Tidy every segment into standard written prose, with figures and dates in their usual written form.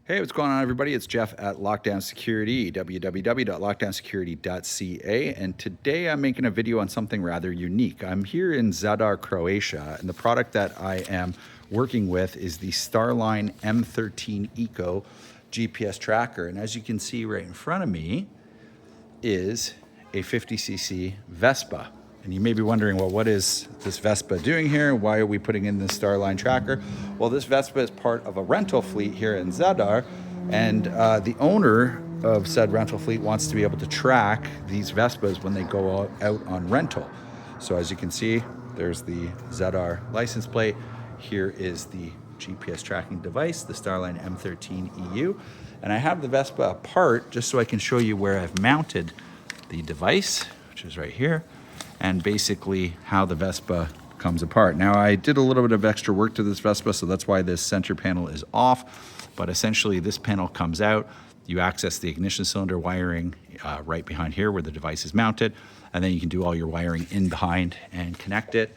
Hey, what's going on, everybody? It's Jeff at Lockdown Security, www.lockdownsecurity.ca, and today I'm making a video on something rather unique. I'm here in Zadar, Croatia, and the product that I am working with is the Starline M13 GPS tracker. And as you can see right in front of me is a 50cc Vespa. And you may be wondering, well, what is this Vespa doing here? Why are we putting in this Starline tracker? Well, this Vespa is part of a rental fleet here in Zadar, and the owner of said rental fleet wants to be able to track these Vespas when they go out on rental. So as you can see, there's the Zadar license plate. Here is the GPS tracking device, the Starline M13 EU. And I have the Vespa apart just so I can show you where I've mounted the device, which is right here, and basically how the Vespa comes apart. Now, I did a little bit of extra work to this Vespa, so that's why this center panel is off, but essentially this panel comes out. You access the ignition cylinder wiring right behind here where the device is mounted, and then you can do all your wiring in behind and connect it,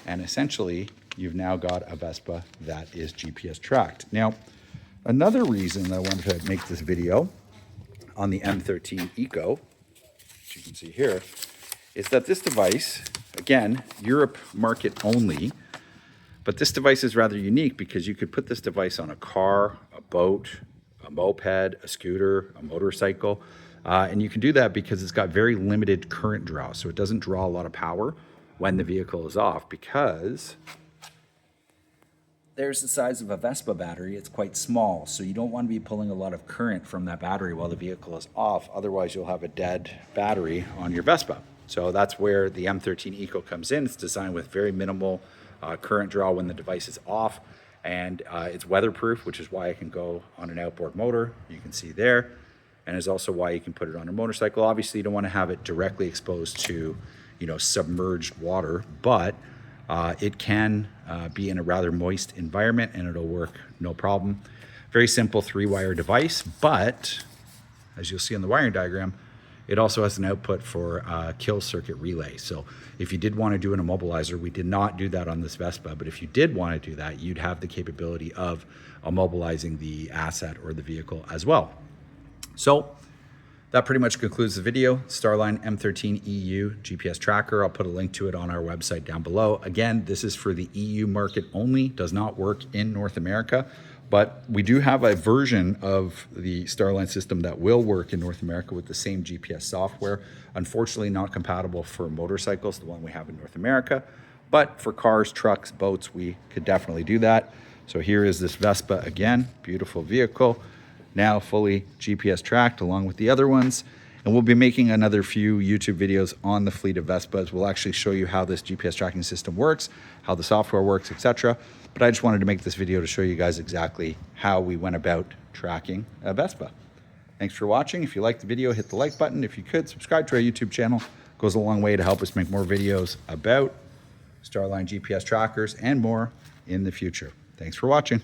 and essentially you've now got a Vespa that is GPS tracked. Now, another reason I wanted to make this video on the M13 Eco, which you can see here, is that this device, again, Europe market only, but this device is rather unique because you could put this device on a car, a boat, a moped, a scooter, a motorcycle, and you can do that because it's got very limited current draw, so it doesn't draw a lot of power when the vehicle is off, because there's the size of a Vespa battery. It's quite small, so you don't want to be pulling a lot of current from that battery while the vehicle is off. Otherwise, you'll have a dead battery on your Vespa. So that's where the M13 Eco comes in. It's designed with very minimal current draw when the device is off, and it's weatherproof, which is why it can go on an outboard motor. You can see there, and is also why you can put it on a motorcycle. Obviously, you don't want to have it directly exposed to, submerged water, but it can be in a rather moist environment, and it'll work no problem. Very simple 3-wire device, but as you'll see on the wiring diagram, it also has an output for kill circuit relay. So if you did want to do an immobilizer, we did not do that on this Vespa, but if you did want to do that, you'd have the capability of immobilizing the asset or the vehicle as well. So that pretty much concludes the video. Starline M13 EU GPS tracker. I'll put a link to it on our website down below. Again, this is for the EU market only, does not work in North America, but we do have a version of the Starline system that will work in North America with the same GPS software. Unfortunately, not compatible for motorcycles, the one we have in North America, but for cars, trucks, boats, we could definitely do that. So here is this Vespa again, beautiful vehicle, now fully GPS tracked along with the other ones. And we'll be making another few YouTube videos on the fleet of Vespas. We'll actually show you how this GPS tracking system works, how the software works, etc. But I just wanted to make this video to show you guys exactly how we went about tracking a Vespa. Thanks for watching. If you liked the video, hit the like button. If you could, subscribe to our YouTube channel. It goes a long way to help us make more videos about Starline GPS trackers and more in the future. Thanks for watching.